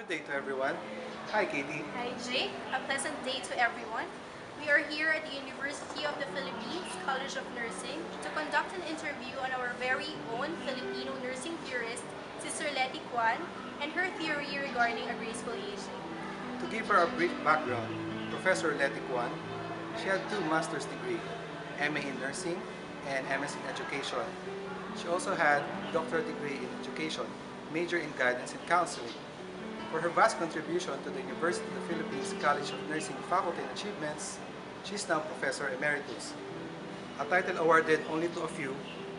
Good day to everyone. Hi, Katie. Hi Jake, a pleasant day to everyone. We are here at the University of the Philippines College of Nursing to conduct an interview on our very own Filipino nursing theorist, Sister Letty Kwan, and her theory regarding a graceful aging. To give her a brief background, Professor Letty Kwan, she had two master's degrees, MA in Nursing and MS in Education. She also had doctorate degree in Education, major in Guidance and Counseling. For her vast contribution to the University of the Philippines College of Nursing faculty and achievements, she is now Professor Emeritus, a title awarded only to a few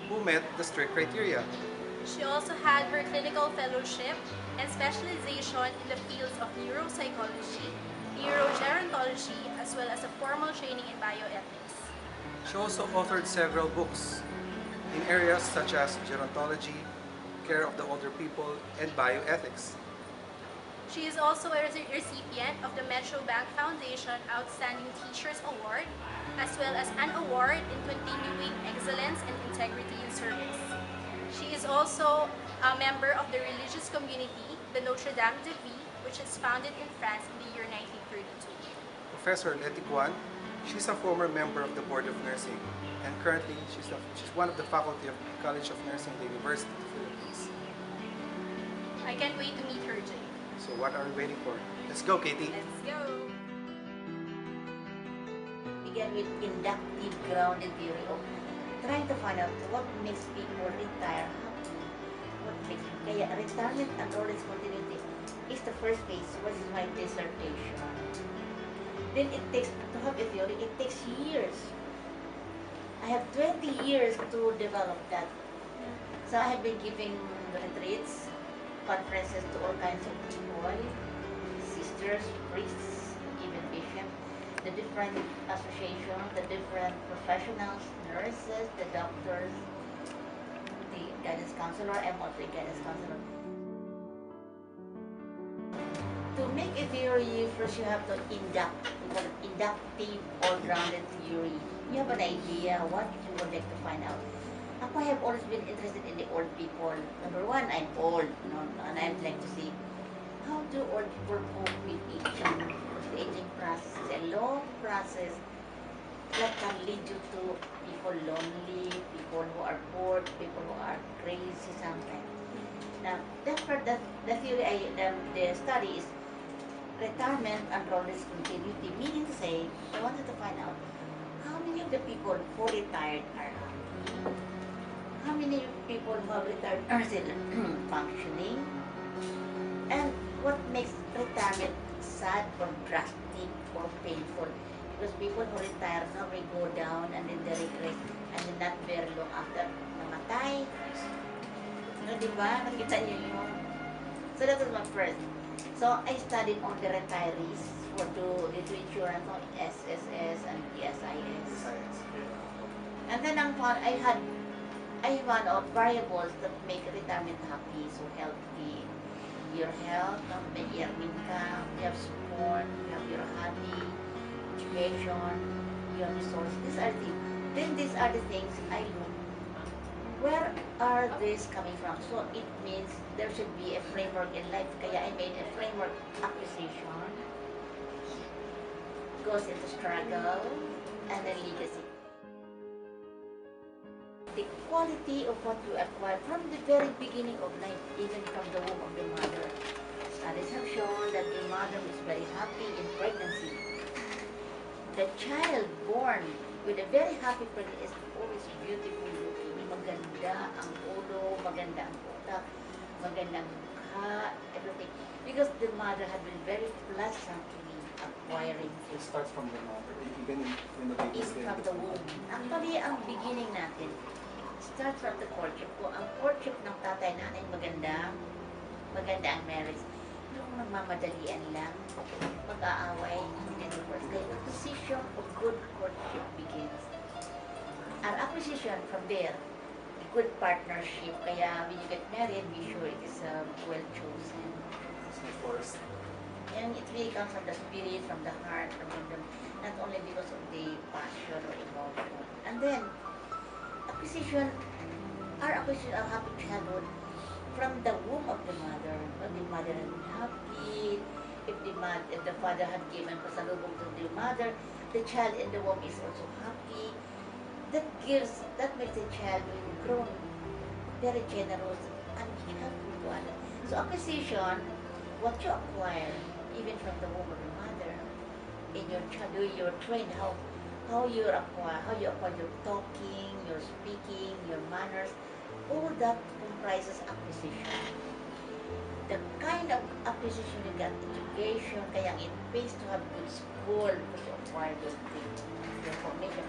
who met the strict criteria. She also had her clinical fellowship and specialization in the fields of neuropsychology, neurogerontology, as well as a formal training in bioethics. She also authored several books in areas such as gerontology, care of the older people, and bioethics. She is also a recipient of the Metro Bank Foundation Outstanding Teachers Award, as well as an award in continuing excellence and integrity in service. She is also a member of the religious community, the Notre Dame de Vie, which is founded in France in the year 1932. Professor Letty Kwan, she's a former member of the Board of Nursing, and currently she's one of the faculty of the College of Nursing at the University of the Philippines. I can't wait to meet her, Jay. So what are we waiting for? Let's go, Katie! Let's go! Begin with inductive grounded theory of trying to find out what makes people retire happy. What makes kaya retirement and knowledge continuity is the first phase, which is my dissertation. Then it takes to have a theory, it takes years. I have 20 years to develop that. So I have been giving retreats, conferences to all kinds of people, sisters, priests, even bishops, the different associations, the different professionals, nurses, the doctors, the guidance counselor. I'm also a guidance counselor. To make a theory, first you have to induct, we call it inductive all-rounded theory. You have an idea what you would like to find out. Ako, I have always been interested in the old people. Number one, I'm old, and I'd like to see how do old people cope with aging. The aging process is a long process that can lead you to people lonely, people who are bored, people who are crazy sometimes. Now, the theory, the study is retirement and role discontinuity, meaning to say, I wanted to find out how many of the people who retired are happy. How many people who have retired are still functioning? And what makes retirement sad or drastic or painful? Because people who retire normally go down and then they regret and then not very long after namatay. No, diba? Nakita niyo yun? So that was my first. So I studied on the retirees for the insurance on SSS and PSIS. And then I found out variables that make retirement happy. So healthy, your health, may earning income, you have support, you have your hobby, education, your resources. These are the things I look. Where are these coming from? So it means there should be a framework in life. Kaya I made a framework acquisition, goes into struggle, and then legacy. The quality of what you acquire from the very beginning of life, even from the womb of the mother. Studies have shown that the mother is very happy in pregnancy. The child born with a very happy pregnancy is always beautiful looking. Maganda ang ulo, maganda ang utak, maganda ang mukha, everything. Because the mother had been very pleasantly acquiring. It starts from the mother, even when the baby is from the womb. Actually, ang beginning natin, start from the courtship. Kung ang courtship ng tatay nanay maganda, maganda ang marriage. Yung nagmamadalian lang, pag-aaway, hindi divorce. The acquisition of good courtship begins. Our acquisition from there, a good partnership. Kaya when you get married, be sure it is well chosen. first. And it really comes from the spirit, from the heart, not only because of the passion or emotion. And then, our acquisition of happy childhood from the womb of the mother. When the mother had been happy, if the father had given pasalubong to the mother, the child in the womb is also happy. That makes the child when grown very generous and helpful to others. So acquisition, what you acquire, even from the womb of the mother, in your childhood, you're trained how you acquire your talking, your speaking, your manners. All that comprises acquisition. The kind of acquisition you get, education, kaya it pays to have good school because you acquire those things, the information,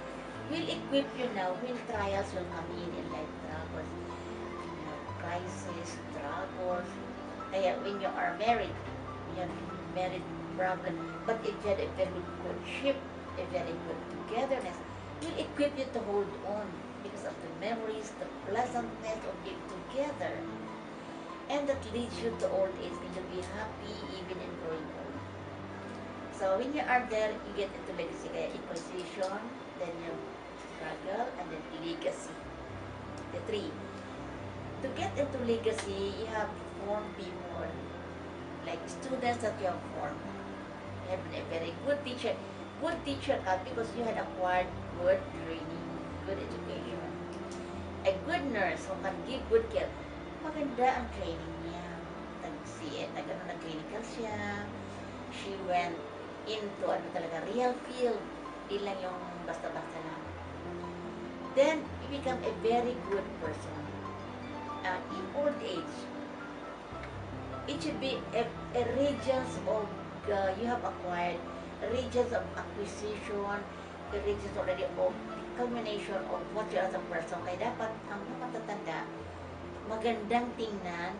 will equip you now when trials will come in life troubles, crisis, struggles. Kaya when you are married, you have married problem, but if you had a very good courtship, a very good togetherness, will equip you to hold on because of the memories, the pleasantness of being together. And that leads you to old age, when you'll be happy even in growing old. So when you are there, you get into legacy, kaya acquisition, then you struggle, and then legacy. The three. To get into legacy, you have to form people, like students that you have formed. You have been a very good teacher because you had acquired good training, good education. A good nurse who can give good care, maganda ang training niya. Nag-clinical siya. She went into real field. Di lang yung basta-basta lang. Then, you become a very good person. In old age, it should be a regions of, you have acquired, regions of acquisition, the regions already of the culmination of what you are as a person. Kaya dapat, ang matatanda, magandang tingnan,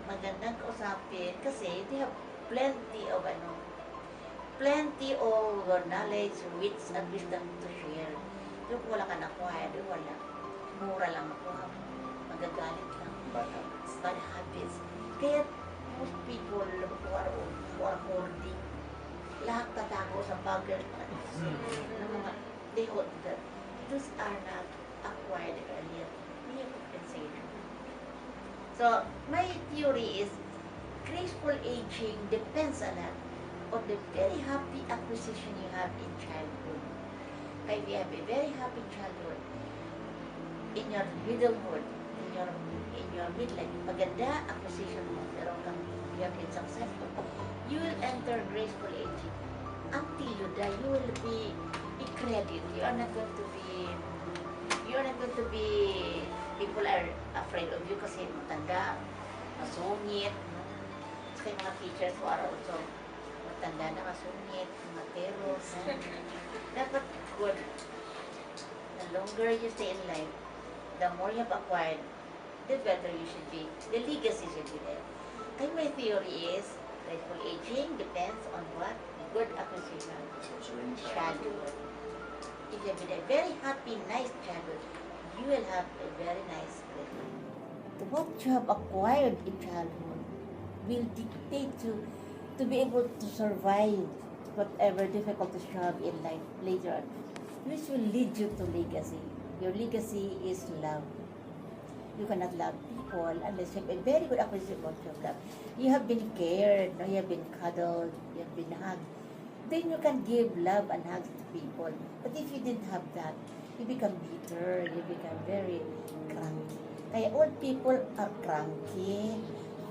magandang kausapin, kasi they have plenty of knowledge, wits, and wisdom to share. Pero kung wala ka na-acquire, wala. Mura lang makuha mo. Magagalit lang. Bad habits. Kaya most people who are hoarding, lahat tatago sa bagay ng mga they hold that. Those are not acquired earlier. We have compensation. So, my theory is graceful aging depends a lot on the very happy acquisition you have in childhood. Kaya we have a very happy childhood. In your widowhood, in your midlife, maganda acquisition mo, pero kung you have been successful, you will enter graceful aging. Until you die, you will be credit. You are not going to be, people are afraid of you kasi matanda, masungit. Kasi mga teachers who are also matanda na masungit, mga terror. Dapat good. The longer you stay in life, the more you have acquired, the better you should be. The legacy should be there. And my theory is, graceful aging depends on what? Good acquisition. Childhood. If you have been a very happy, nice childhood, you will have a very nice graceful. What you have acquired in childhood will dictate to be able to survive whatever difficulties you have in life later on, which will lead you to legacy. Your legacy is love. You cannot love people unless you have a very good acquisition of love. You have been cared, you have been cuddled, you have been hugged. Then you can give love and hugs to people. But if you didn't have that, you become bitter, you become very cranky. Kaya old people are cranky,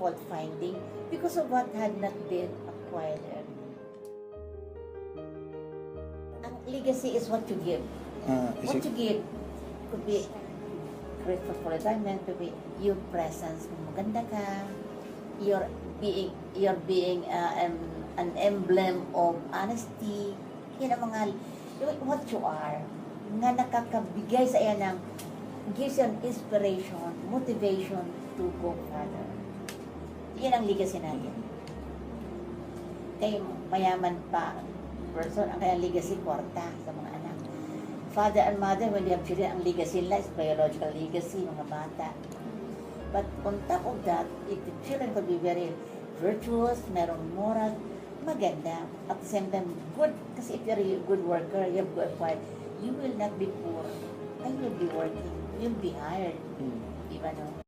fault-finding, because of what had not been acquired. Ang legacy is what you give. What you give could be grateful for retirement, could be your presence, maganda ka, you're being an emblem of honesty. Yan ang mga, what you are, nga nakakabigay sa iyo ng, gives you an inspiration, motivation to go further. Yan ang legacy natin. Kaya mayaman pa person, ang kaya legacy, kwarta sa mga anak. Father and mother, when they have children, ang legacy nila is biological legacy, mga bata. But on top of that, if the children could be very virtuous, merong moral, maganda. At the same time, good. Kasi if you're a good worker, you have good acquired, you will not be poor. And you'll be working. You'll be hired. Diba no?